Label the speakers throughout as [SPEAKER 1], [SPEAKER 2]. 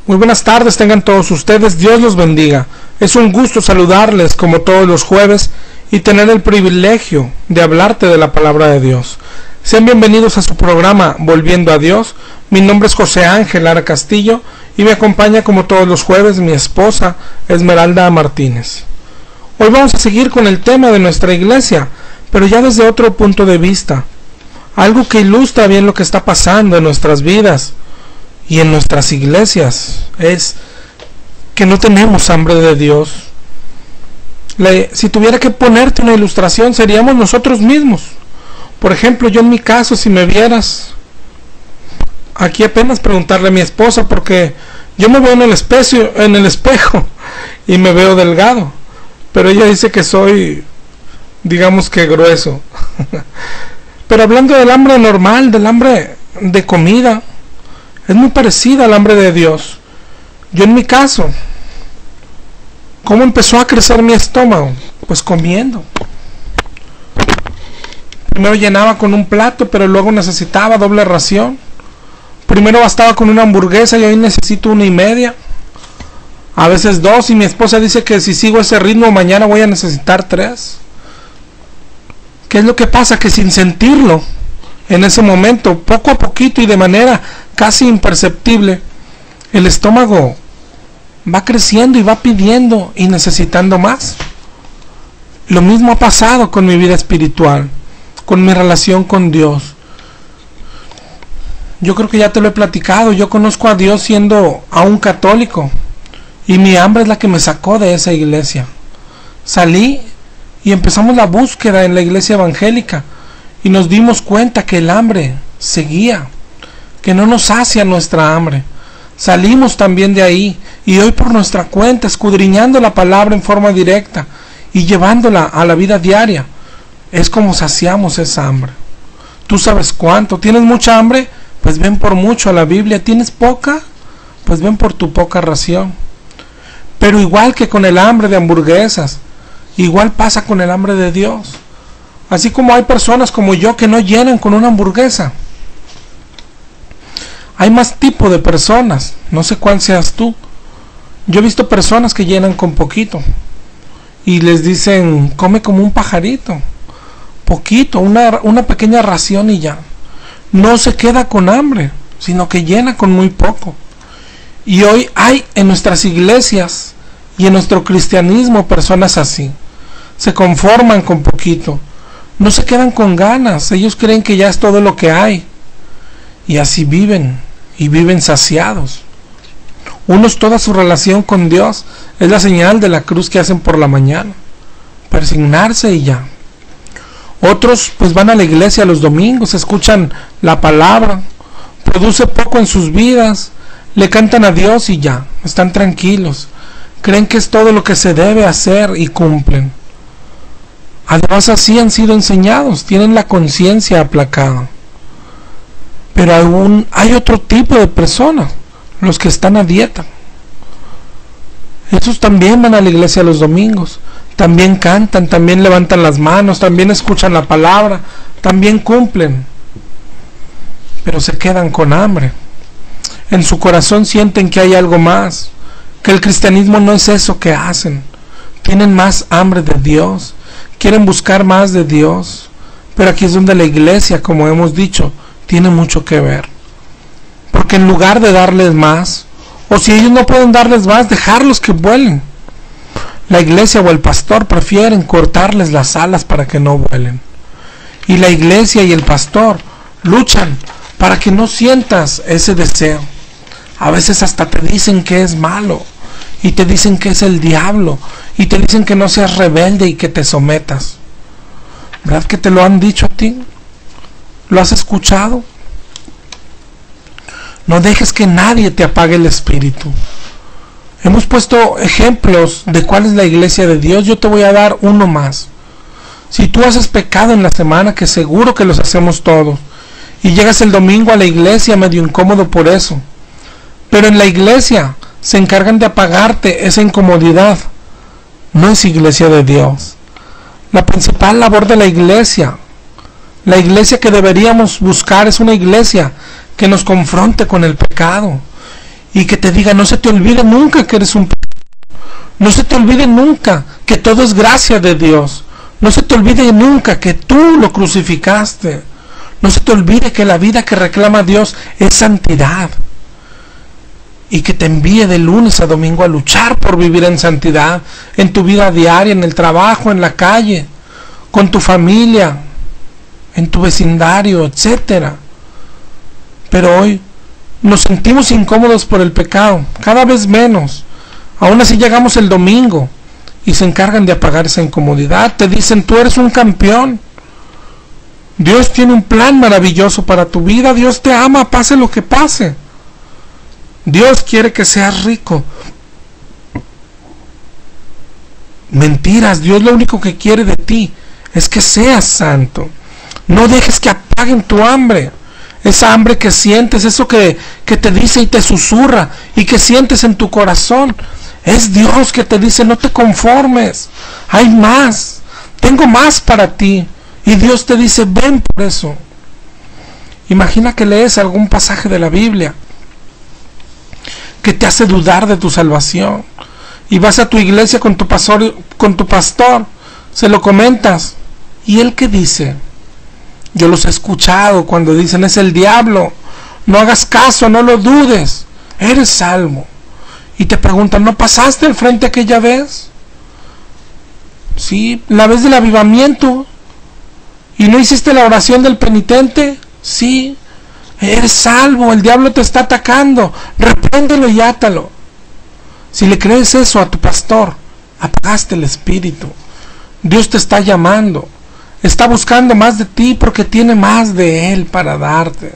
[SPEAKER 1] Muy buenas tardes tengan todos ustedes, Dios los bendiga. Es un gusto saludarles como todos los jueves y tener el privilegio de hablarte de la palabra de Dios. Sean bienvenidos a su programa Volviendo a Dios. Mi nombre es José Ángel Lara Castillo y me acompaña como todos los jueves mi esposa Esmeralda Martínez. Hoy vamos a seguir con el tema de nuestra iglesia, pero ya desde otro punto de vista. Algo que ilustra bien lo que está pasando en nuestras vidas y en nuestras iglesias es que no tenemos hambre de Dios. Si tuviera que ponerte una ilustración, seríamos nosotros mismos. Por ejemplo, yo en mi caso, si me vieras, aquí apenas preguntarle a mi esposa, porque yo me veo en el espejo y me veo delgado, pero ella dice que soy, digamos que grueso. Pero hablando del hambre normal, del hambre de comida, es muy parecida al hambre de Dios. Yo en mi caso, ¿cómo empezó a crecer mi estómago? Pues comiendo. Primero llenaba con un plato, pero luego necesitaba doble ración. Primero bastaba con una hamburguesa y hoy necesito 1.5, a veces 2, y mi esposa dice que si sigo ese ritmo mañana voy a necesitar 3. ¿Qué es lo que pasa? Que sin sentirlo, en ese momento, poco a poquito y de manera casi imperceptible, el estómago va creciendo y va pidiendo y necesitando más. Lo mismo ha pasado con mi vida espiritual, con mi relación con Dios. Yo creo que ya te lo he platicado. Yo conozco a Dios siendo aún católico, y mi hambre es la que me sacó de esa iglesia. Salí y empezamos la búsqueda en la iglesia evangélica y nos dimos cuenta que el hambre seguía, que no nos sacia nuestra hambre. Salimos también de ahí y hoy por nuestra cuenta, escudriñando la palabra en forma directa y llevándola a la vida diaria, es como saciamos esa hambre. Tú sabes cuánto. ¿Tienes mucha hambre? Pues ven por mucho a la Biblia. ¿Tienes poca? Pues ven por tu poca ración. Pero igual que con el hambre de hamburguesas, igual pasa con el hambre de Dios. Así como hay personas como yo que no llenan con una hamburguesa, hay más tipo de personas. No sé cuál seas tú. Yo he visto personas que llenan con poquito y les dicen, come como un pajarito, poquito, una pequeña ración y ya. No se queda con hambre, sino que llena con muy poco. Y hoy hay en nuestras iglesias y en nuestro cristianismo personas así. Se conforman con poquito, no se quedan con ganas. Ellos creen que ya es todo lo que hay, y así viven, y viven saciados. Unos, toda su relación con Dios es la señal de la cruz que hacen por la mañana, persignarse y ya. Otros pues van a la iglesia los domingos, escuchan la palabra, produce poco en sus vidas, le cantan a Dios y ya, están tranquilos, creen que es todo lo que se debe hacer y cumplen. Además así han sido enseñados, tienen la conciencia aplacada. Pero aún hay otro tipo de personas, los que están a dieta. Esos también van a la iglesia los domingos, también cantan, también levantan las manos, también escuchan la palabra, también cumplen, pero se quedan con hambre. En su corazón sienten que hay algo más, que el cristianismo no es eso que hacen. Tienen más hambre de Dios, quieren buscar más de Dios, pero aquí es donde la iglesia, como hemos dicho, tiene mucho que ver. Porque en lugar de darles más, o si ellos no pueden darles más, dejarlos que vuelen, la iglesia o el pastor prefieren cortarles las alas para que no vuelen. Y la iglesia y el pastor luchan para que no sientas ese deseo. A veces hasta te dicen que es malo, y te dicen que es el diablo, y te dicen que no seas rebelde y que te sometas. ¿Verdad que te lo han dicho a ti? ¿Lo has escuchado? No dejes que nadie te apague el espíritu. Hemos puesto ejemplos de cuál es la iglesia de Dios. Yo te voy a dar uno más. Si tú haces pecado en la semana, que seguro que los hacemos todos, y llegas el domingo a la iglesia medio incómodo por eso, pero en la iglesia se encargan de apagarte esa incomodidad, no es iglesia de Dios. La principal labor de la iglesia que deberíamos buscar, es una iglesia que nos confronte con el pecado y que te diga, no se te olvide nunca que eres un pecador. No se te olvide nunca que todo es gracia de Dios. No se te olvide nunca que tú lo crucificaste. No se te olvide que la vida que reclama Dios es santidad. Y que te envíe de lunes a domingo a luchar por vivir en santidad, en tu vida diaria, en el trabajo, en la calle, con tu familia, en tu vecindario, etcétera. Pero hoy nos sentimos incómodos por el pecado, cada vez menos. Aún así llegamos el domingo y se encargan de apagar esa incomodidad. Te dicen, tú eres un campeón. Dios tiene un plan maravilloso para tu vida. Dios te ama, pase lo que pase. Dios quiere que seas rico. Mentiras. Dios lo único que quiere de ti es que seas santo. No dejes que apaguen tu hambre. Esa hambre que sientes, eso que te dice y te susurra y que sientes en tu corazón. Es Dios que te dice, no te conformes. Hay más. Tengo más para ti. Y Dios te dice, ven por eso. Imagina que lees algún pasaje de la Biblia que te hace dudar de tu salvación. Y vas a tu iglesia con tu pastor, se lo comentas. ¿Y él qué dice? Yo los he escuchado cuando dicen, es el diablo. No hagas caso, no lo dudes. Eres salvo. Y te preguntan, ¿no pasaste al frente aquella vez? Sí, la vez del avivamiento. ¿Y no hiciste la oración del penitente? Sí. Eres salvo, el diablo te está atacando. Repréndelo y átalo. Si le crees eso a tu pastor, apagaste el espíritu. Dios te está llamando. Está buscando más de ti porque tiene más de Él para darte.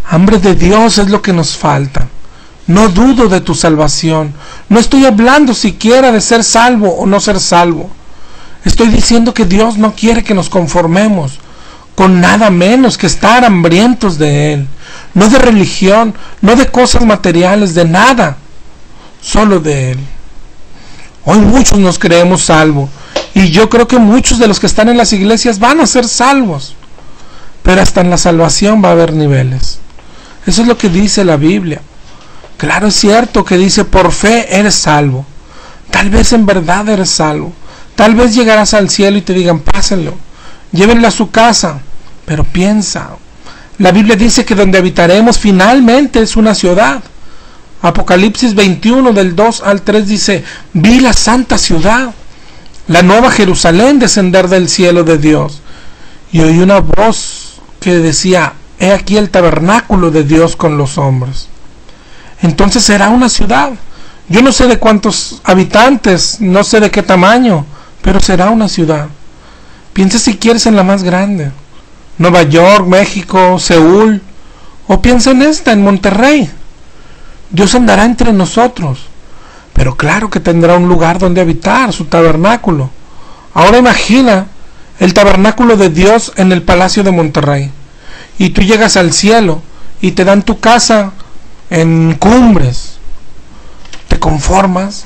[SPEAKER 1] Hambre de Dios es lo que nos falta. No dudo de tu salvación. No estoy hablando siquiera de ser salvo o no ser salvo. Estoy diciendo que Dios no quiere que nos conformemos con nada menos que estar hambrientos de Él. No de religión, no de cosas materiales, de nada. Solo de Él. Hoy muchos nos creemos salvos. Y yo creo que muchos de los que están en las iglesias van a ser salvos. Pero hasta en la salvación va a haber niveles. Eso es lo que dice la Biblia. Claro, es cierto que dice, por fe eres salvo. Tal vez en verdad eres salvo. Tal vez llegarás al cielo y te digan, pásenlo. Llévenlo a su casa. Pero piensa. La Biblia dice que donde habitaremos finalmente es una ciudad. Apocalipsis 21 del 2 al 3 dice, vi la santa ciudad, la nueva Jerusalén descender del cielo de Dios. Y oí una voz que decía, he aquí el tabernáculo de Dios con los hombres. Entonces será una ciudad. Yo no sé de cuántos habitantes, no sé de qué tamaño, pero será una ciudad. Piensa si quieres en la más grande. Nueva York, México, Seúl. O piensa en esta, en Monterrey. Dios andará entre nosotros. Pero claro que tendrá un lugar donde habitar, su tabernáculo. Ahora imagina el tabernáculo de Dios en el Palacio de Monterrey. Y tú llegas al cielo y te dan tu casa en Cumbres. ¿Te conformas?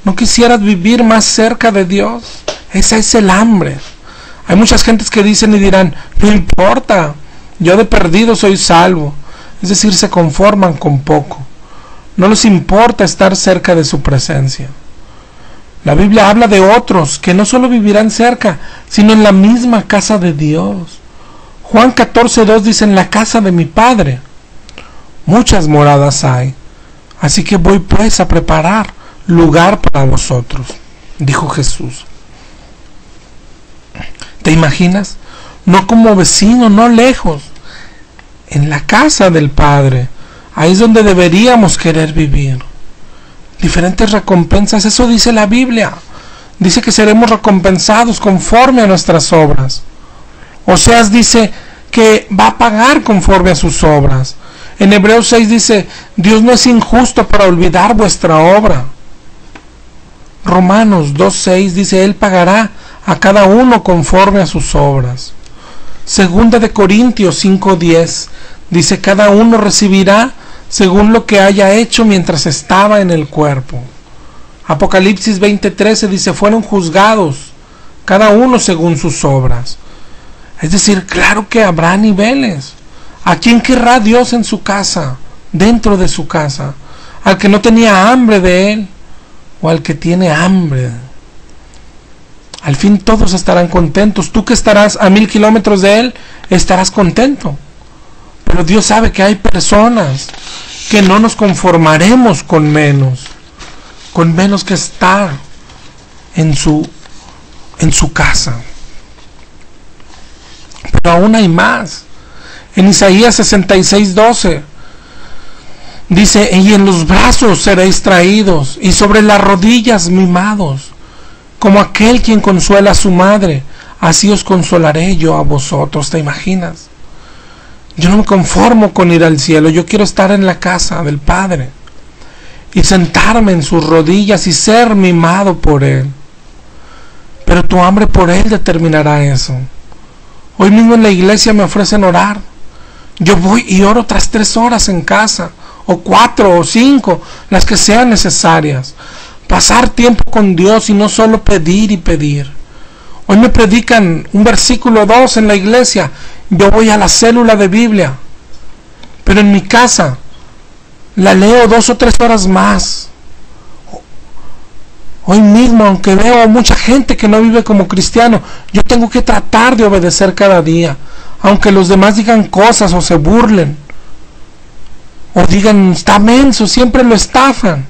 [SPEAKER 1] ¿No quisieras vivir más cerca de Dios? Esa es el hambre. Hay muchas gentes que dicen y dirán, no importa, yo de perdido soy salvo. Es decir, se conforman con poco. No les importa estar cerca de su presencia. La Biblia habla de otros que no solo vivirán cerca, sino en la misma casa de Dios. Juan 14:2 dice, en la casa de mi Padre muchas moradas hay. Así que voy pues a preparar lugar para vosotros, dijo Jesús. ¿Te imaginas? No como vecino, no lejos, en la casa del Padre. Ahí es donde deberíamos querer vivir. Diferentes recompensas, eso dice la Biblia. Dice que seremos recompensados conforme a nuestras obras. Oseas dice que va a pagar conforme a sus obras. En Hebreos 6 dice, Dios no es injusto para olvidar vuestra obra. Romanos 2:6 dice, Él pagará a cada uno conforme a sus obras. Segunda de Corintios 5:10 dice, cada uno recibirá según lo que haya hecho mientras estaba en el cuerpo. Apocalipsis 20:13 dice, fueron juzgados cada uno según sus obras. Es decir, claro que habrá niveles. ¿A quién querrá Dios en su casa? dentro de su casa, al que no tenía hambre de él o al que tiene hambre. Al fin todos estarán contentos. Tú que estarás a 1000 kilómetros de él, estarás contento. Pero Dios sabe que hay personas que no nos conformaremos con menos que estar en su casa. Pero aún hay más. En Isaías 66:12 dice: y en los brazos seréis traídos, y sobre las rodillas mimados, como aquel quien consuela a su madre, así os consolaré yo a vosotros. ¿Te imaginas? Yo no me conformo con ir al cielo, yo quiero estar en la casa del Padre y sentarme en sus rodillas y ser mimado por Él. Pero tu hambre por Él determinará eso. Hoy mismo en la iglesia me ofrecen orar. Yo voy y oro otras 3 horas en casa, o 4 o 5, las que sean necesarias. Pasar tiempo con Dios y no solo pedir y pedir. Hoy me predican un versículo 2 en la iglesia, yo voy a la célula de Biblia, pero en mi casa la leo 2 o 3 horas más. Hoy mismo, aunque veo a mucha gente que no vive como cristiano, yo tengo que tratar de obedecer cada día, aunque los demás digan cosas o se burlen o digan está menso, siempre lo estafan.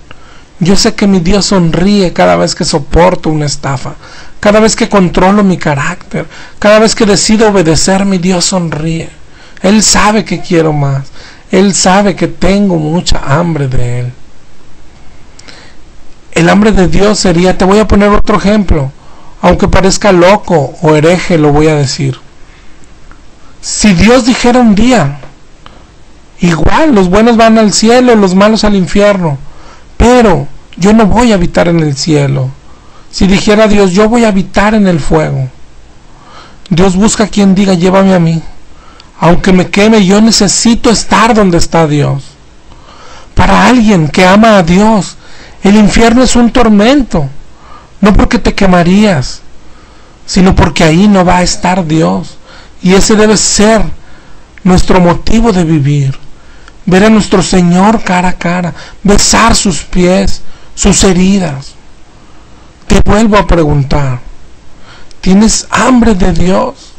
[SPEAKER 1] Yo sé que mi Dios sonríe cada vez que soporto una estafa, cada vez que controlo mi carácter, cada vez que decido obedecer, mi Dios sonríe. Él sabe que quiero más, Él sabe que tengo mucha hambre de Él. El hambre de Dios sería, te voy a poner otro ejemplo, aunque parezca loco o hereje, lo voy a decir. Si Dios dijera un día, igual los buenos van al cielo, los malos al infierno, pero yo no voy a habitar en el cielo. Si dijera Dios, yo voy a habitar en el fuego. Dios busca a quien diga, llévame a mí. Aunque me queme, yo necesito estar donde está Dios. Para alguien que ama a Dios, el infierno es un tormento. No porque te quemarías, sino porque ahí no va a estar Dios. Y ese debe ser nuestro motivo de vivir. Ver a nuestro Señor cara a cara, besar sus pies, sus heridas. Te vuelvo a preguntar, ¿tienes hambre de Dios?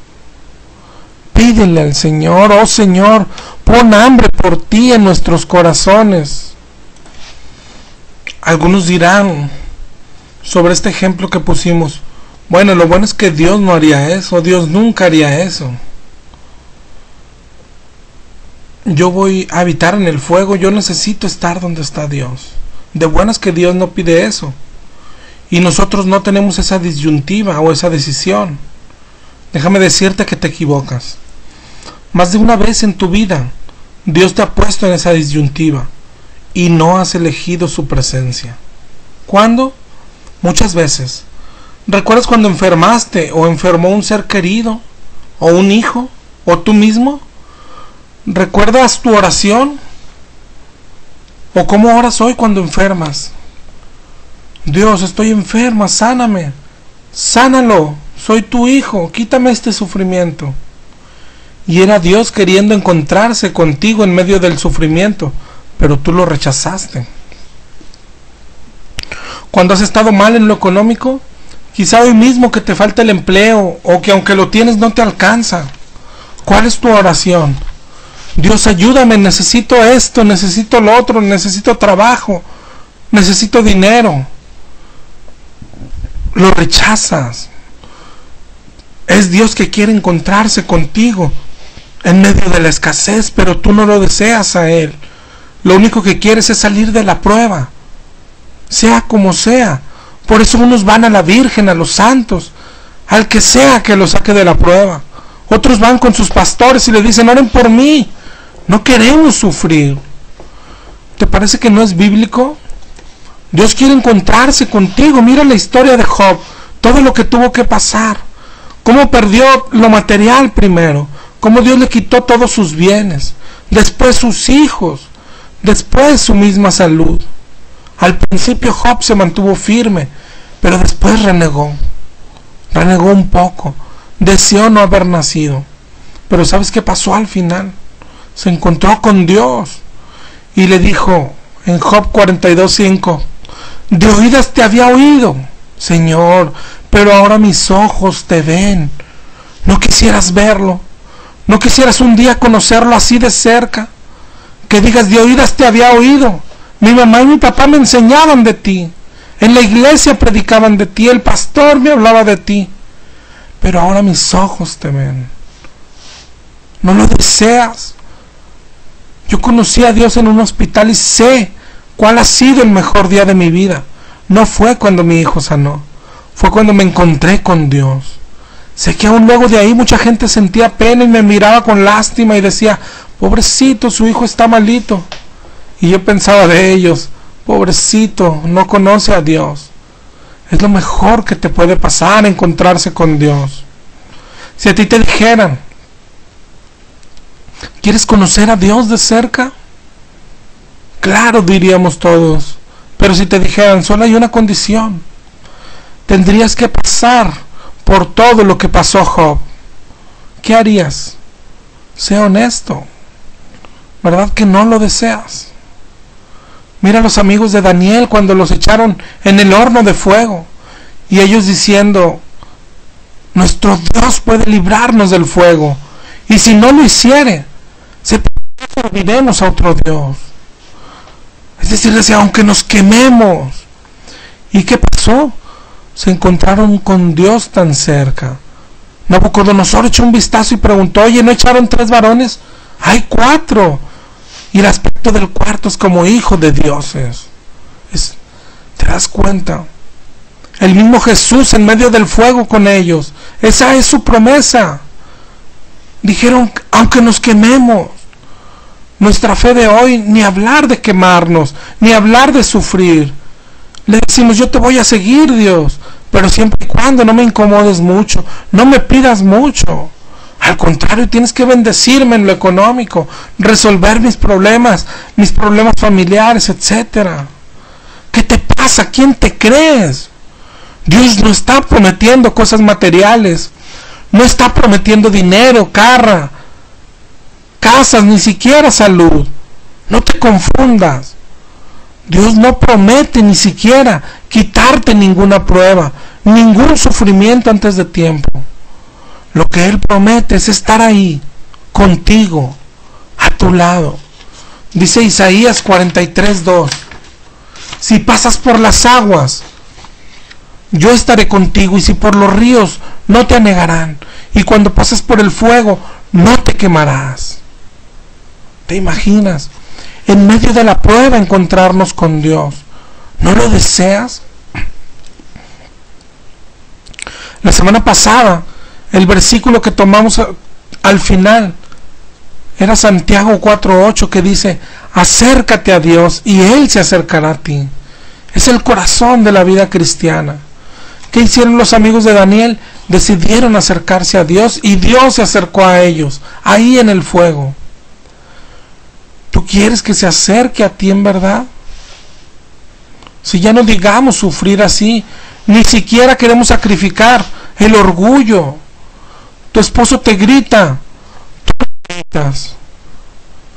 [SPEAKER 1] Pídele al Señor, oh Señor, pon hambre por ti en nuestros corazones. Algunos dirán sobre este ejemplo que pusimos, bueno, lo bueno es que Dios no haría eso, Dios nunca haría eso. Yo voy a habitar en el fuego, yo necesito estar donde está Dios. De buenas que Dios no pide eso. Y nosotros no tenemos esa disyuntiva o esa decisión. Déjame decirte que te equivocas. Más de una vez en tu vida, Dios te ha puesto en esa disyuntiva y no has elegido su presencia. ¿Cuándo? Muchas veces. ¿Recuerdas cuando enfermaste o enfermó un ser querido o un hijo o tú mismo? ¿Recuerdas tu oración? ¿O cómo oras hoy cuando enfermas? Dios, estoy enferma, sáname, sánalo, soy tu hijo, quítame este sufrimiento. Y era Dios queriendo encontrarse contigo en medio del sufrimiento, pero tú lo rechazaste. Cuando has estado mal en lo económico, quizá hoy mismo que te falta el empleo o que aunque lo tienes no te alcanza. ¿Cuál es tu oración? Dios, ayúdame, necesito esto, necesito lo otro, necesito trabajo, necesito dinero. Lo rechazas. Es Dios que quiere encontrarse contigo en medio de la escasez, pero tú no lo deseas a Él. Lo único que quieres es salir de la prueba, sea como sea. Por eso unos van a la Virgen, a los santos, al que sea que lo saque de la prueba. Otros van con sus pastores y le dicen, oren por mí, no queremos sufrir. ¿Te parece que no es bíblico? Dios quiere encontrarse contigo. Mira la historia de Job, todo lo que tuvo que pasar, cómo perdió lo material primero, cómo Dios le quitó todos sus bienes, después sus hijos, después su misma salud. Al principio Job se mantuvo firme, pero después renegó un poco, deseó no haber nacido. Pero ¿sabes qué pasó al final? Se encontró con Dios y le dijo en Job 42:5: de oídas te había oído, Señor, pero ahora mis ojos te ven. ¿No quisieras verlo? ¿No quisieras un día conocerlo así de cerca? Que digas: de oídas te había oído, mi mamá y mi papá me enseñaban de ti, en la iglesia predicaban de ti, el pastor me hablaba de ti, pero ahora mis ojos te ven. ¿No lo deseas? Yo conocí a Dios en un hospital y sé cuál ha sido el mejor día de mi vida. No fue cuando mi hijo sanó, fue cuando me encontré con Dios. Sé que aún luego de ahí mucha gente sentía pena y me miraba con lástima y decía: pobrecito, su hijo está malito. Y yo pensaba de ellos: pobrecito, no conoce a Dios. Es lo mejor que te puede pasar, encontrarse con Dios. Si a ti te dijeran: ¿quieres conocer a Dios de cerca? Claro, diríamos todos. Pero si te dijeran: solo hay una condición, tendrías que pasar por todo lo que pasó Job, ¿qué harías? Sé honesto. ¿Verdad que no lo deseas? Mira a los amigos de Daniel cuando los echaron en el horno de fuego, y ellos diciendo: nuestro Dios puede librarnos del fuego, y si no lo hiciere, serviremos a otro Dios. Es decir, decía: aunque nos quememos. ¿Y qué pasó? Se encontraron con Dios tan cerca. Nabucodonosor echó un vistazo y preguntó: oye, ¿no echaron 3 varones? Hay 4. Y el aspecto del cuarto es como hijo de dioses. ¿Te das cuenta? El mismo Jesús en medio del fuego con ellos. Esa es su promesa. Dijeron: aunque nos quememos. Nuestra fe de hoy, ni hablar de quemarnos, ni hablar de sufrir. Le decimos: yo te voy a seguir, Dios, pero siempre y cuando no me incomodes mucho, no me pidas mucho. Al contrario, tienes que bendecirme en lo económico, resolver mis problemas familiares, etc. ¿Qué te pasa? ¿Quién te crees? Dios no está prometiendo cosas materiales, no está prometiendo dinero, casas, ni siquiera salud. No te confundas. Dios no promete ni siquiera quitarte ninguna prueba, ningún sufrimiento antes de tiempo. Lo que Él promete es estar ahí, contigo, a tu lado. Dice Isaías 43:2: si pasas por las aguas, yo estaré contigo, y si por los ríos, no te anegarán, y cuando pases por el fuego, no te quemarás. ¿Te imaginas? En medio de la prueba encontrarnos con Dios. ¿No lo deseas? La semana pasada, el versículo que tomamos al final era Santiago 4:8, que dice: acércate a Dios y Él se acercará a ti. Es el corazón de la vida cristiana. ¿Qué hicieron los amigos de Daniel? Decidieron acercarse a Dios y Dios se acercó a ellos, ahí en el fuego. ¿Tú quieres que se acerque a ti en verdad? Si ya no digamos sufrir así, ni siquiera queremos sacrificar el orgullo. Tu esposo te grita, tú te gritas.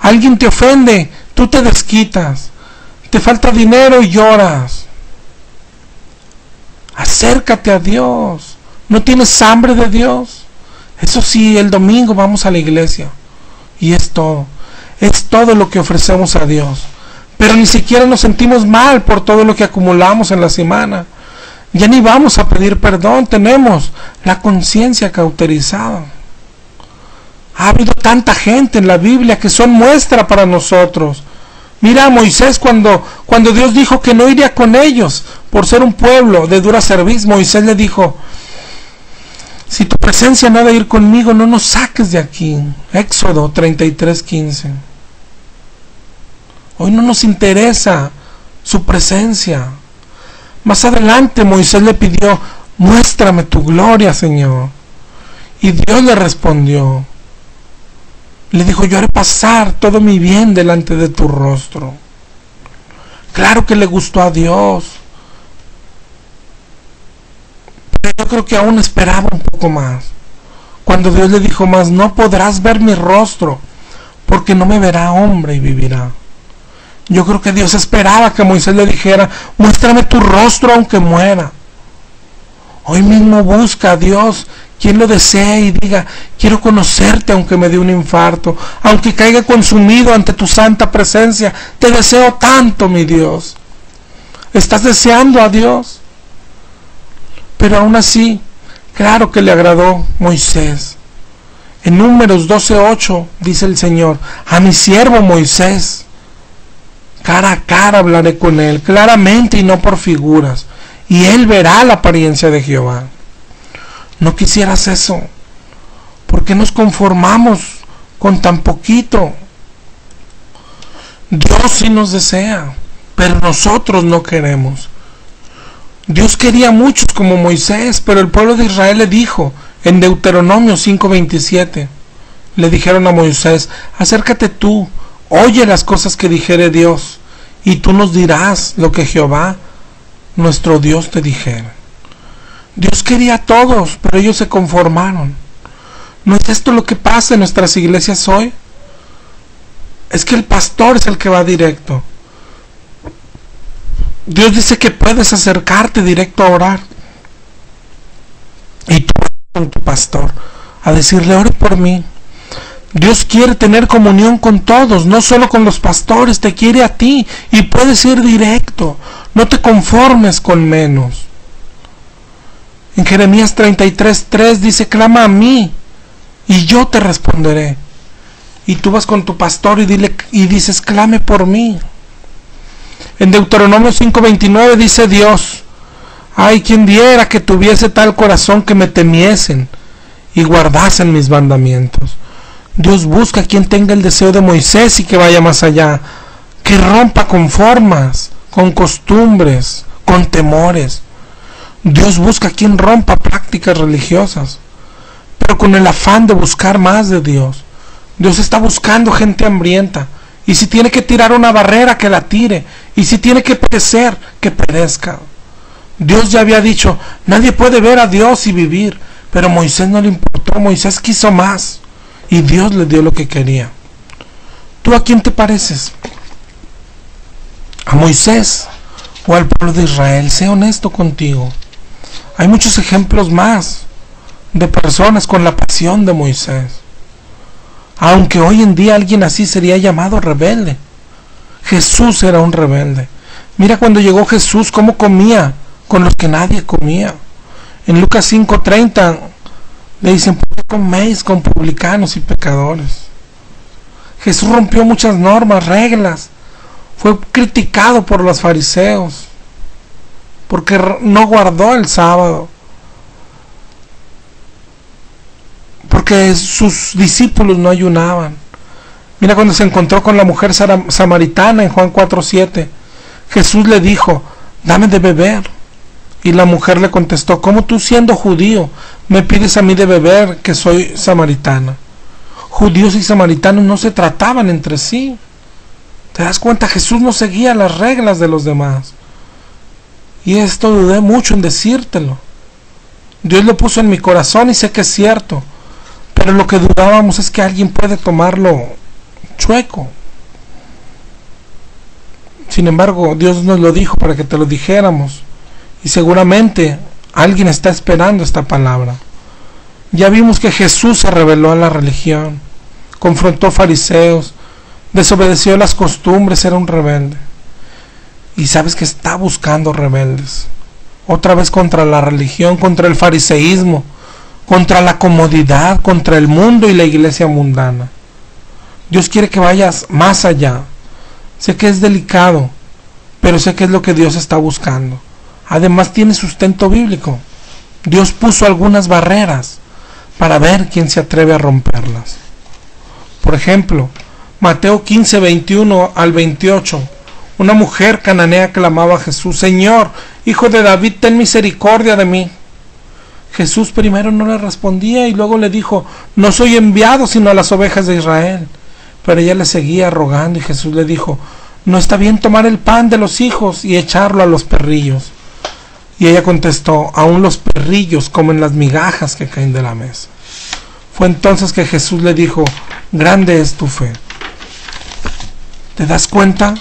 [SPEAKER 1] Alguien te ofende, tú te desquitas. Te falta dinero y lloras. Acércate a Dios. ¿No tienes hambre de Dios? Eso sí, el domingo vamos a la iglesia y es todo. Es todo lo que ofrecemos a Dios. Pero ni siquiera nos sentimos mal por todo lo que acumulamos en la semana. Ya ni vamos a pedir perdón, tenemos la conciencia cauterizada. Ha habido tanta gente en la Biblia que son muestra para nosotros. Mira a Moisés cuando Dios dijo que no iría con ellos por ser un pueblo de dura cerviz. Moisés le dijo: si tu presencia no ha de ir conmigo, no nos saques de aquí. Éxodo 33:15. Hoy no nos interesa su presencia. Más adelante Moisés le pidió: muéstrame tu gloria, Señor. Y Dios le respondió. Le dijo: yo haré pasar todo mi bien delante de tu rostro. Claro que le gustó a Dios. Pero yo creo que aún esperaba un poco más. Cuando Dios le dijo más: no podrás ver mi rostro, porque no me verá hombre y vivirá. Yo creo que Dios esperaba que Moisés le dijera: muéstrame tu rostro aunque muera. Hoy mismo busca a Dios quien lo desee y diga: quiero conocerte aunque me dé un infarto, aunque caiga consumido ante tu santa presencia. Te deseo tanto, mi Dios. ¿Estás deseando a Dios? Pero aún así, claro que le agradó Moisés. En Números 12:8 dice el Señor: a mi siervo Moisés, cara a cara hablaré con él, claramente y no por figuras, y él verá la apariencia de Jehová. ¿No quisieras eso? ¿Por qué nos conformamos con tan poquito? Dios sí nos desea, pero nosotros no queremos. Dios quería a muchos como Moisés, pero el pueblo de Israel le dijo en Deuteronomio 5:27, le dijeron a Moisés: acércate tú, oye las cosas que dijere Dios, y tú nos dirás lo que Jehová nuestro Dios te dijera. Dios quería a todos, pero ellos se conformaron. ¿No es esto lo que pasa en nuestras iglesias hoy? Es que el pastor es el que va directo. Dios dice que puedes acercarte directo a orar, y tú vas con tu pastor a decirle: ore por mí. Dios quiere tener comunión con todos, no solo con los pastores, te quiere a ti y puedes ir directo. No te conformes con menos. En Jeremías 33:3 dice: clama a mí y yo te responderé. Y tú vas con tu pastor y dices: clame por mí. En Deuteronomio 5:29 dice Dios: ay, quien diera que tuviese tal corazón que me temiesen y guardasen mis mandamientos. Dios busca a quien tenga el deseo de Moisés y que vaya más allá, que rompa con formas, con costumbres, con temores. Dios busca a quien rompa prácticas religiosas, pero con el afán de buscar más de Dios. Dios está buscando gente hambrienta, y si tiene que tirar una barrera, que la tire, y si tiene que perecer, que perezca. Dios ya había dicho: nadie puede ver a Dios y vivir, pero a Moisés no le importó. Moisés quiso más, y Dios le dio lo que quería. ¿Tú a quién te pareces? ¿A Moisés o al pueblo de Israel? Sé honesto contigo. Hay muchos ejemplos más de personas con la pasión de Moisés, aunque hoy en día alguien así sería llamado rebelde. Jesús era un rebelde. Mira cuando llegó Jesús cómo comía con los que nadie comía. En Lucas 5:30 le dicen: ¿por qué coméis con publicanos y pecadores? Jesús rompió muchas normas, reglas. Fue criticado por los fariseos porque no guardó el sábado, porque sus discípulos no ayunaban. Mira cuando se encontró con la mujer samaritana en Juan 4:7, Jesús le dijo: dame de beber. Y la mujer le contestó: ¿cómo tú, siendo judío, me pides a mí de beber, que soy samaritana? Judíos y samaritanos no se trataban entre sí. ¿Te das cuenta? Jesús no seguía las reglas de los demás. Y esto dudé mucho en decírtelo. Dios lo puso en mi corazón y sé que es cierto, pero lo que dudábamos es que alguien puede tomarlo chueco. Sin embargo, Dios nos lo dijo para que te lo dijéramos, y seguramente alguien está esperando esta palabra. Ya vimos que Jesús se rebeló a la religión, confrontó fariseos, desobedeció las costumbres, era un rebelde. Y sabes que está buscando rebeldes, otra vez contra la religión, contra el fariseísmo, contra la comodidad, contra el mundo y la iglesia mundana. Dios quiere que vayas más allá. Sé que es delicado, pero sé que es lo que Dios está buscando. Además tiene sustento bíblico. Dios puso algunas barreras para ver quién se atreve a romperlas. Por ejemplo, Mateo 15:21 al 28. Una mujer cananea clamaba a Jesús: Señor, Hijo de David, ten misericordia de mí. Jesús primero no le respondía y luego le dijo: no soy enviado sino a las ovejas de Israel. Pero ella le seguía rogando y Jesús le dijo: no está bien tomar el pan de los hijos y echarlo a los perrillos. Y ella contestó: aún los perrillos comen las migajas que caen de la mesa. Fue entonces que Jesús le dijo: grande es tu fe. ¿Te das cuenta?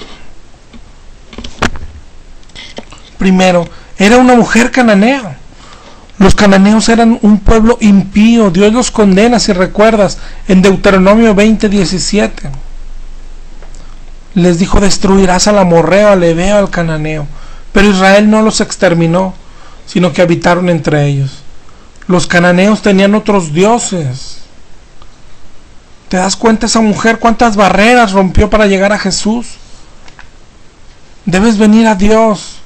[SPEAKER 1] Primero, era una mujer cananea. Los cananeos eran un pueblo impío. Dios los condena, si recuerdas, en Deuteronomio 20:17. Les dijo: destruirás al amorreo, al heveo, al cananeo. Pero Israel no los exterminó, sino que habitaron entre ellos. Los cananeos tenían otros dioses. ¿Te das cuenta esa mujer cuántas barreras rompió para llegar a Jesús? Debes venir a Dios.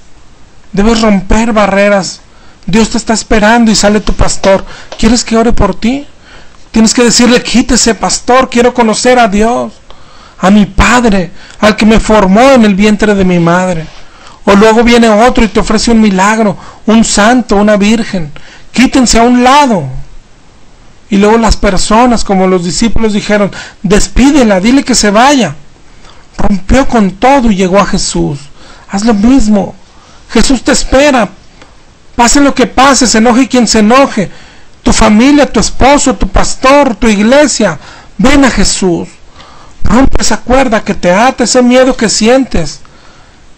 [SPEAKER 1] Debes romper barreras. Dios te está esperando y sale tu pastor. ¿Quieres que ore por ti? Tienes que decirle: quítese, pastor, quiero conocer a Dios, a mi Padre, al que me formó en el vientre de mi madre. O luego viene otro y te ofrece un milagro, un santo, una virgen. Quítense a un lado. Y luego las personas, como los discípulos, dijeron: despídela, dile que se vaya. Rompió con todo y llegó a Jesús. Haz lo mismo. Jesús te espera. Pase lo que pase, se enoje quien se enoje. Tu familia, tu esposo, tu pastor, tu iglesia. Ven a Jesús. Rompe esa cuerda que te ata, ese miedo que sientes.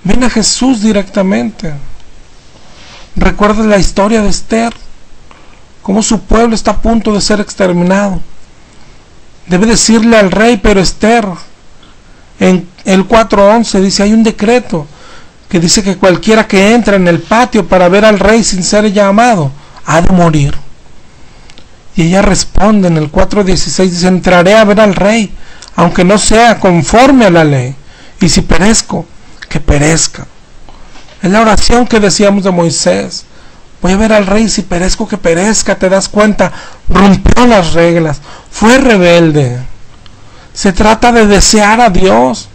[SPEAKER 1] Ven a Jesús directamente. ¿Recuerdas la historia de Esther? Cómo su pueblo está a punto de ser exterminado. Debe decirle al rey: pero Esther, en el 4:11 dice, hay un decreto que dice que cualquiera que entra en el patio para ver al rey sin ser llamado, ha de morir. Y ella responde en el 4:16, dice: entraré a ver al rey, aunque no sea conforme a la ley, y si perezco, que perezca. Es la oración que decíamos de Moisés: voy a ver al rey, si perezco, que perezca. ¿Te das cuenta? Rompió las reglas, fue rebelde. Se trata de desear a Dios,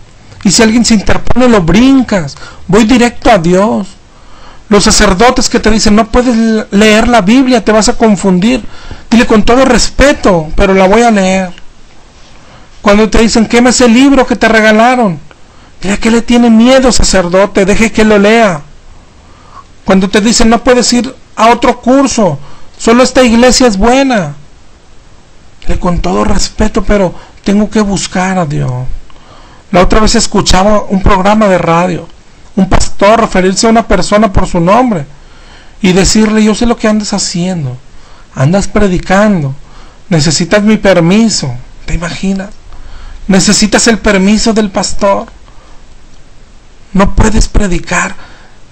[SPEAKER 1] y si alguien se interpone, lo brincas. Voy directo a Dios. Los sacerdotes que te dicen: no puedes leer la Biblia, te vas a confundir. Dile: con todo respeto, pero la voy a leer. Cuando te dicen: quema ese libro que te regalaron, dile: ¿a qué le tiene miedo, sacerdote? Deje que lo lea. Cuando te dicen: no puedes ir a otro curso, solo esta iglesia es buena, dile: con todo respeto, pero tengo que buscar a Dios. La otra vez escuchaba un programa de radio, un pastor referirse a una persona por su nombre y decirle: yo sé lo que andas haciendo, andas predicando, necesitas mi permiso. ¿Te imaginas? Necesitas el permiso del pastor. No puedes predicar.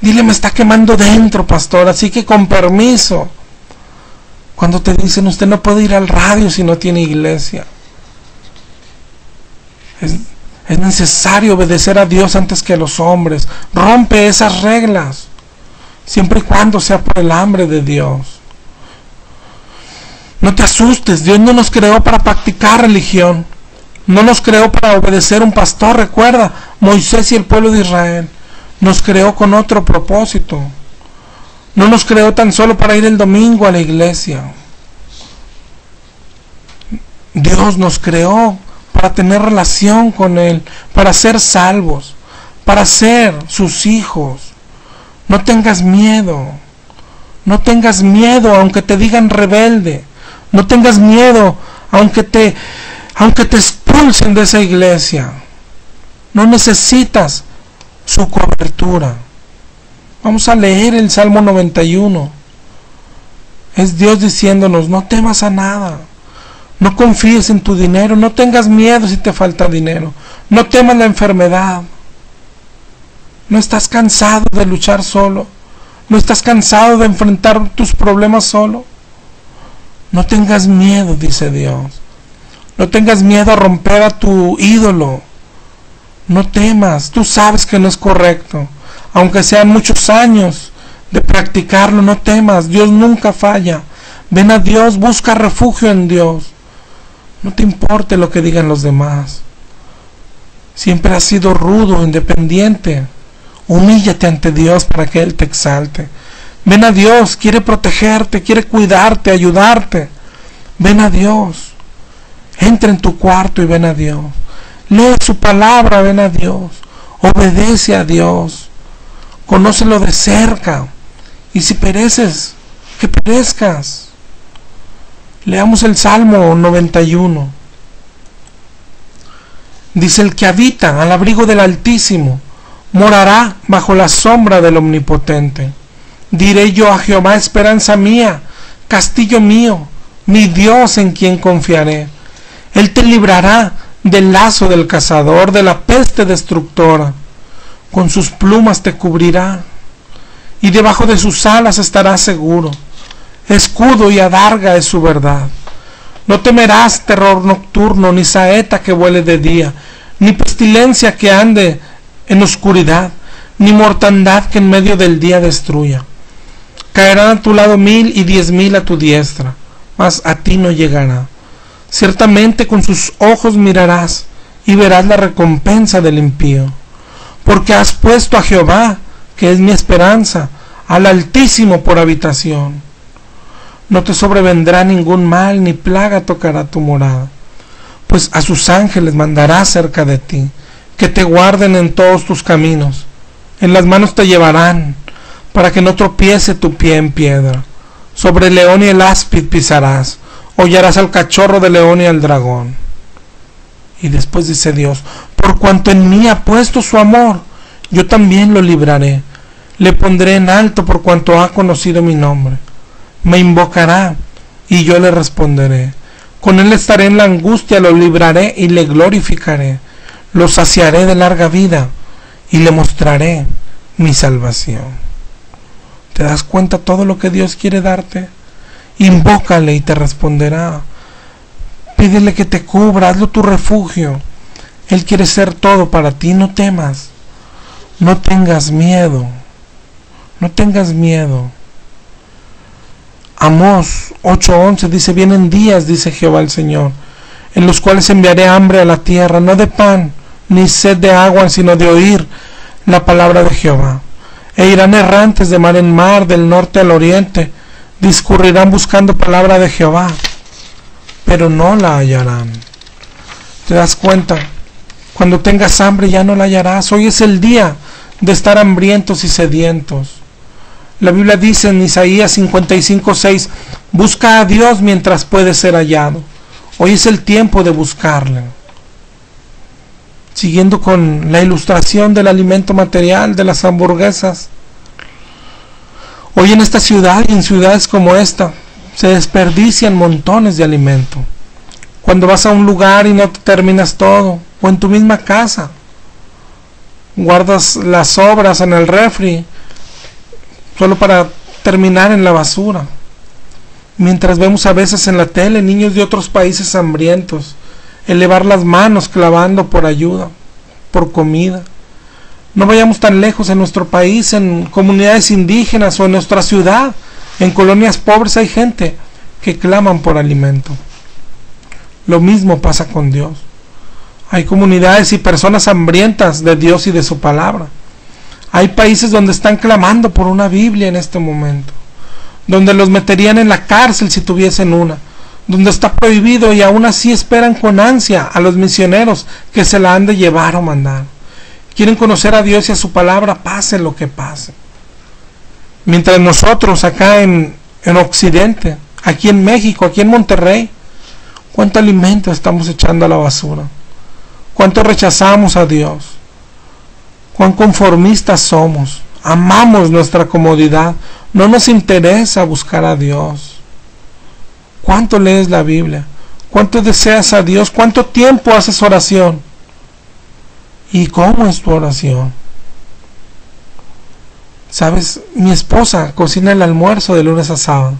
[SPEAKER 1] Dile: me está quemando dentro, pastor, así que con permiso. Cuando te dicen: usted no puede ir al radio si no tiene iglesia. Es necesario obedecer a Dios antes que a los hombres. Rompe esas reglas, siempre y cuando sea por el hambre de Dios. No te asustes, Dios no nos creó para practicar religión. No nos creó para obedecer a un pastor. Recuerda, Moisés y el pueblo de Israel. Nos creó con otro propósito. No nos creó tan solo para ir el domingo a la iglesia. Dios nos creó para tener relación con Él, para ser salvos, para ser sus hijos. No tengas miedo. No tengas miedo aunque te digan rebelde. No tengas miedo aunque te expulsen de esa iglesia. No necesitas su cobertura. Vamos a leer el Salmo 91. Es Dios diciéndonos: no temas a nada. No confíes en tu dinero. No tengas miedo si te falta dinero. No temas la enfermedad. No estás cansado de luchar solo. No estás cansado de enfrentar tus problemas solo. No tengas miedo, dice Dios. No tengas miedo a romper a tu ídolo. No temas, tú sabes que no es correcto. Aunque sean muchos años de practicarlo, no temas, Dios nunca falla. Ven a Dios, busca refugio en Dios. No te importe lo que digan los demás. Siempre has sido rudo, independiente. Humíllate ante Dios para que Él te exalte. Ven a Dios, quiere protegerte, quiere cuidarte, ayudarte. Ven a Dios. Entra en tu cuarto y ven a Dios. Lee su palabra, ven a Dios. Obedece a Dios. Conócelo de cerca. Y si pereces, que perezcas. Leamos el Salmo 91. Dice: el que habita al abrigo del Altísimo morará bajo la sombra del Omnipotente. Diré yo a Jehová, esperanza mía, castillo mío, mi Dios en quien confiaré. Él te librará del lazo del cazador, de la peste destructora. Con sus plumas te cubrirá, y debajo de sus alas estarás seguro. Escudo y adarga es su verdad. No temerás terror nocturno, ni saeta que vuele de día, ni pestilencia que ande en oscuridad, ni mortandad que en medio del día destruya. Caerán a tu lado 1000 y 10,000 a tu diestra, mas a ti no llegará. Ciertamente con sus ojos mirarás y verás la recompensa del impío. Porque has puesto a Jehová, que es mi esperanza, al Altísimo por habitación. No te sobrevendrá ningún mal, ni plaga tocará tu morada. Pues a sus ángeles mandará cerca de ti, que te guarden en todos tus caminos. En las manos te llevarán, para que no tropiece tu pie en piedra. Sobre el león y el áspid pisarás, hollarás al cachorro del león y al dragón. Y después dice Dios, por cuanto en mí ha puesto su amor, yo también lo libraré. Le pondré en alto por cuanto ha conocido mi nombre. Me invocará y yo le responderé. Con él estaré en la angustia, lo libraré y le glorificaré. Lo saciaré de larga vida y le mostraré mi salvación. ¿Te das cuenta todo lo que Dios quiere darte? Invócale y te responderá. Pídele que te cubra, hazlo tu refugio. Él quiere ser todo para ti, no temas. No tengas miedo. No tengas miedo. Amós 8:11 dice, vienen días, dice Jehová el Señor, en los cuales enviaré hambre a la tierra, no de pan, ni sed de agua, sino de oír la palabra de Jehová. E irán errantes de mar en mar, del norte al oriente, discurrirán buscando palabra de Jehová, pero no la hallarán. ¿Te das cuenta? Cuando tengas hambre ya no la hallarás. Hoy es el día de estar hambrientos y sedientos. La Biblia dice en Isaías 55:6, busca a Dios mientras puede ser hallado. Hoy es el tiempo de buscarle. Siguiendo con la ilustración del alimento material, de las hamburguesas. Hoy en esta ciudad y en ciudades como esta, se desperdician montones de alimento. Cuando vas a un lugar y no te terminas todo, o en tu misma casa, guardas las sobras en el refri, solo para terminar en la basura. Mientras vemos a veces en la tele niños de otros países hambrientos, elevar las manos clamando por ayuda, por comida. No vayamos tan lejos. En nuestro país, en comunidades indígenas o en nuestra ciudad, en colonias pobres hay gente que claman por alimento. Lo mismo pasa con Dios. Hay comunidades y personas hambrientas de Dios y de su palabra. Hay países donde están clamando por una Biblia en este momento, donde los meterían en la cárcel si tuviesen una, donde está prohibido y aún así esperan con ansia a los misioneros que se la han de llevar o mandar. Quieren conocer a Dios y a su palabra, pase lo que pase. Mientras nosotros acá en Occidente, aquí en México, aquí en Monterrey, ¿cuánto alimento estamos echando a la basura? ¿Cuánto rechazamos a Dios? ¿Cuán conformistas somos? Amamos nuestra comodidad, no nos interesa buscar a Dios. ¿Cuánto lees la Biblia? ¿Cuánto deseas a Dios? ¿Cuánto tiempo haces oración? ¿Y cómo es tu oración? ¿Sabes? Mi esposa cocina el almuerzo de lunes a sábado,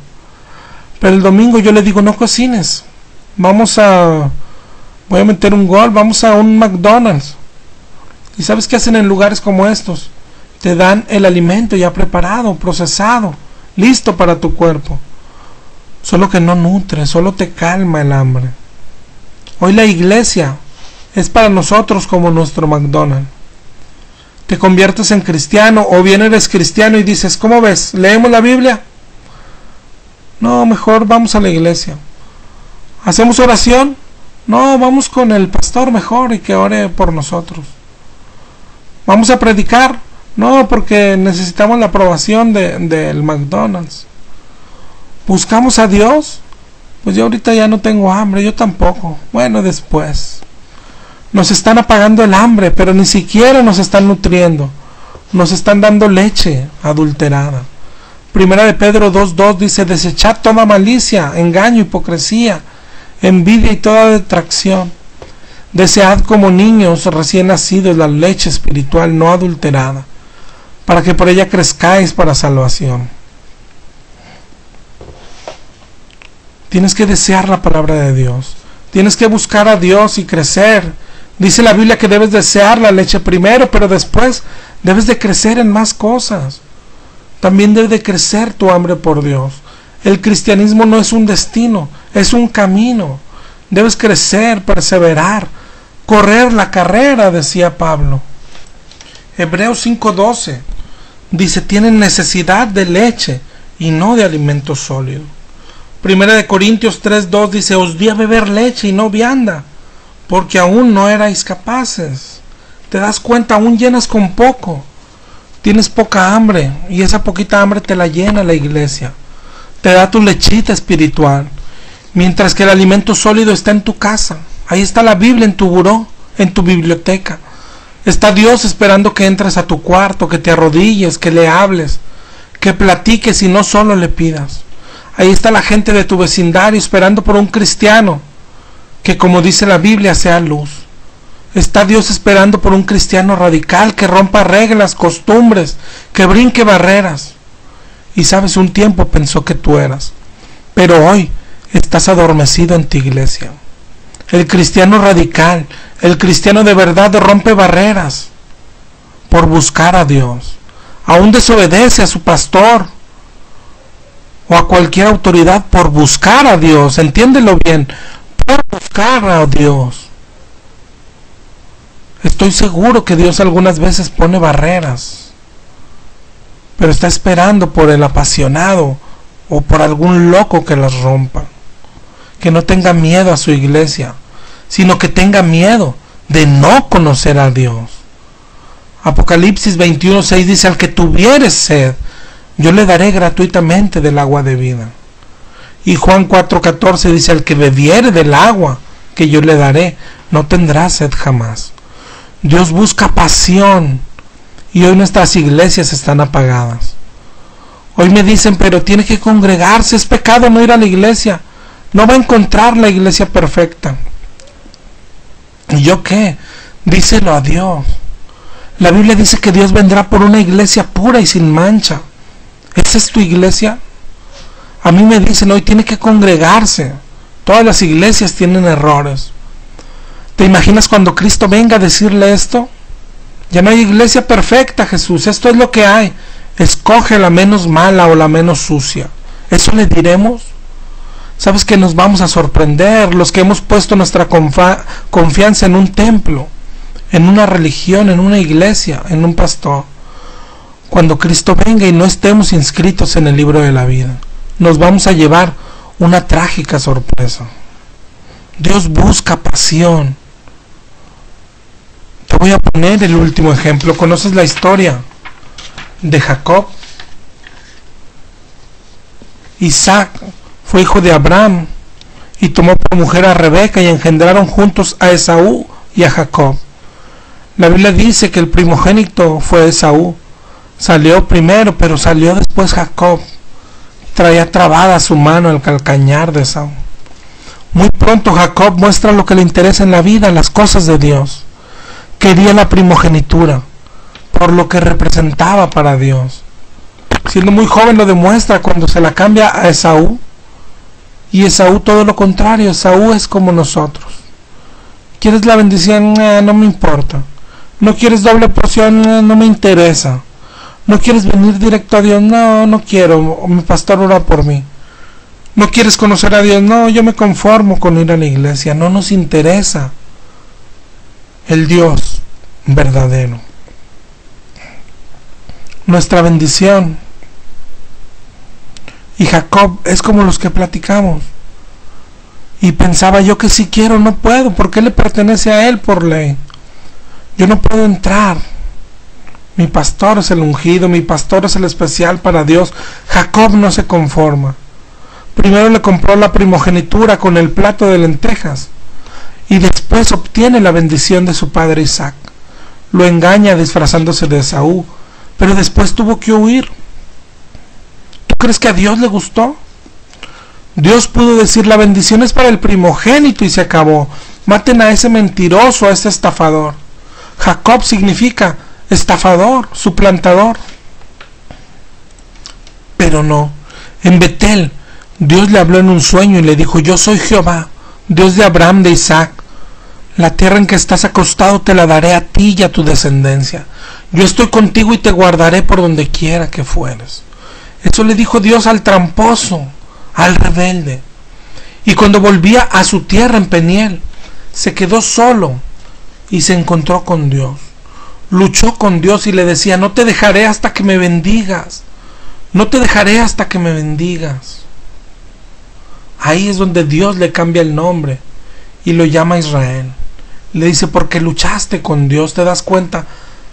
[SPEAKER 1] pero el domingo yo le digo, no cocines, voy a meter un gol, vamos a un McDonald's. ¿Y sabes qué hacen en lugares como estos? Te dan el alimento ya preparado, procesado, listo para tu cuerpo. Solo que no nutre, solo te calma el hambre. Hoy la iglesia es para nosotros como nuestro McDonald's. Te conviertes en cristiano o bien eres cristiano y dices, ¿cómo ves? ¿Leemos la Biblia? No, mejor vamos a la iglesia. ¿Hacemos oración? No, vamos con el pastor mejor y que ore por nosotros. ¿Vamos a predicar? No, porque necesitamos la aprobación del McDonald's. ¿Buscamos a Dios? Pues yo ahorita ya no tengo hambre, yo tampoco. Bueno, después. Nos están apagando el hambre, pero ni siquiera nos están nutriendo. nos están dando leche adulterada. Primera de Pedro 2:2 dice: desechad toda malicia, engaño, hipocresía, envidia y toda detracción. Desead como niños recién nacidos la leche espiritual no adulterada, para que por ella crezcáis para salvación. Tienes que desear la palabra de Dios. Tienes que buscar a Dios y crecer. Dice la Biblia que debes desear la leche primero, pero después debes de crecer en más cosas. También debe de crecer tu hambre por Dios. El cristianismo no es un destino, es un camino. Debes crecer, perseverar, correr la carrera, decía Pablo. Hebreos 5:12 dice: tienen necesidad de leche y no de alimento sólido. Primera de Corintios 3:2 dice: os di a beber leche y no vianda, porque aún no erais capaces. Te das cuenta, aún llenas con poco. Tienes poca hambre, y esa poquita hambre te la llena la iglesia. Te da tu lechita espiritual, mientras que el alimento sólido está en tu casa. Ahí está la Biblia en tu buró, en tu biblioteca. Está Dios esperando que entres a tu cuarto, que te arrodilles, que le hables, que platiques y no solo le pidas. Ahí está la gente de tu vecindario esperando por un cristiano que, como dice la Biblia, sea luz. Está Dios esperando por un cristiano radical que rompa reglas, costumbres, que brinque barreras. Y sabes, un tiempo pensó que tú eras, pero hoy estás adormecido en tu iglesia. El cristiano radical, el cristiano de verdad rompe barreras por buscar a Dios. Aún desobedece a su pastor o a cualquier autoridad por buscar a Dios. Entiéndelo bien, por buscar a Dios. Estoy seguro que Dios algunas veces pone barreras, pero está esperando por el apasionado o por algún loco que las rompa. Que no tenga miedo a su iglesia, sino que tenga miedo de no conocer a Dios. Apocalipsis 21:6 dice: al que tuviere sed, yo le daré gratuitamente del agua de vida. Y Juan 4:14 dice: al que bebiere del agua que yo le daré, no tendrá sed jamás. Dios busca pasión, y hoy nuestras iglesias están apagadas. Hoy me dicen: pero tiene que congregarse, es pecado no ir a la iglesia, no va a encontrar la iglesia perfecta. ¿Y yo qué? Díselo a Dios. La Biblia dice que Dios vendrá por una iglesia pura y sin mancha. ¿Esa es tu iglesia? A mí me dicen hoy: tiene que congregarse. Todas las iglesias tienen errores. ¿Te imaginas cuando Cristo venga a decirle esto? Ya no hay iglesia perfecta, Jesús, esto es lo que hay. Escoge la menos mala o la menos sucia. ¿Eso le diremos? ¿Sabes que nos vamos a sorprender los que hemos puesto nuestra confianza en un templo, en una religión, en una iglesia, en un pastor? Cuando Cristo venga y no estemos inscritos en el libro de la vida, nos vamos a llevar una trágica sorpresa. Dios busca pasión. Te voy a poner el último ejemplo. ¿Conoces la historia de Jacob? Isaac fue hijo de Abraham y tomó por mujer a Rebeca y engendraron juntos a Esaú y a Jacob. La Biblia dice que el primogénito fue Esaú. Salió primero, pero salió después Jacob. Traía trabada su mano al calcañar de Esaú. Muy pronto Jacob muestra lo que le interesa en la vida, las cosas de Dios. Quería la primogenitura, por lo que representaba para Dios. Siendo muy joven lo demuestra cuando se la cambia a Esaú. Y Esaú todo lo contrario, Esaú es como nosotros. ¿Quieres la bendición? No me importa. ¿No quieres doble porción? No me interesa. ¿No quieres venir directo a Dios? No quiero, mi pastor ora por mí. ¿No quieres conocer a Dios? No, yo me conformo con ir a la iglesia. No nos interesa el Dios verdadero. Nuestra bendición. Y Jacob es como los que platicamos. Y pensaba yo que si quiero no puedo, porque le pertenece a él por ley. Yo no puedo entrar. Mi pastor es el ungido, mi pastor es el especial para Dios. Jacob no se conforma. Primero le compró la primogenitura con el plato de lentejas y después obtiene la bendición de su padre Isaac. Lo engaña disfrazándose de Esaú, pero después tuvo que huir. ¿Tú crees que a Dios le gustó? Dios pudo decir: la bendición es para el primogénito, y se acabó. Maten a ese mentiroso, a ese estafador. Jacob significa estafador, suplantador. Pero no. En Betel, Dios le habló en un sueño y le dijo: yo soy Jehová, Dios de Abraham, de Isaac. La tierra en que estás acostado te la daré a ti y a tu descendencia. Yo estoy contigo y te guardaré por donde quiera que fueres. Eso le dijo Dios al tramposo, al rebelde. Y cuando volvía a su tierra en Peniel, se quedó solo y se encontró con Dios. Luchó con Dios y le decía: no te dejaré hasta que me bendigas. No te dejaré hasta que me bendigas. Ahí es donde Dios le cambia el nombre y lo llama Israel. Le dice: porque luchaste con Dios. ¿Te das cuenta?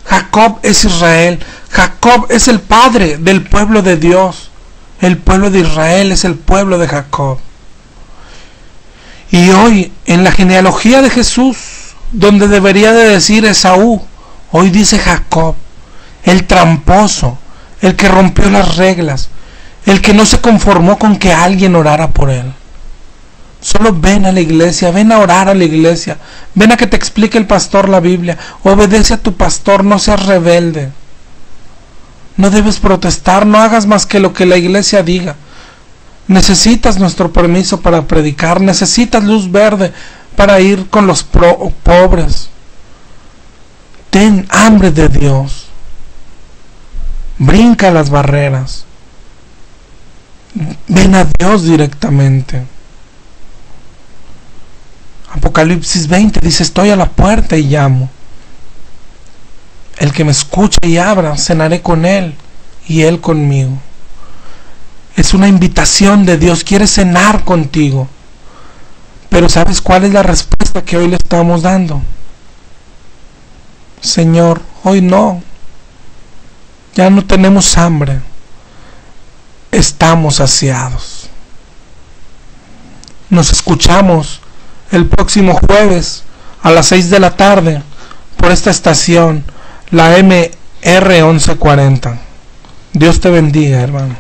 [SPEAKER 1] Jacob es Israel. Jacob es el padre del pueblo de Dios. El pueblo de Israel es el pueblo de Jacob. Y hoy, en la genealogía de Jesús, donde debería de decir Esaú, hoy dice Jacob, el tramposo, el que rompió las reglas, el que no se conformó con que alguien orara por él. Solo ven a la iglesia, ven a orar a la iglesia, ven a que te explique el pastor la Biblia, obedece a tu pastor, no seas rebelde. No debes protestar, no hagas más que lo que la iglesia diga. Necesitas nuestro permiso para predicar, necesitas luz verde para ir con los pobres. Ten hambre de Dios. Brinca las barreras. Ven a Dios directamente. Apocalipsis 20 dice: estoy a la puerta y llamo. El que me escuche y abra, cenaré con él y él conmigo. Es una invitación de Dios, quiere cenar contigo. Pero ¿sabes cuál es la respuesta que hoy le estamos dando? Señor, hoy no. Ya no tenemos hambre. Estamos saciados. Nos escuchamos el próximo jueves a las 6 de la tarde por esta estación, la MR 1140. Dios te bendiga, hermano.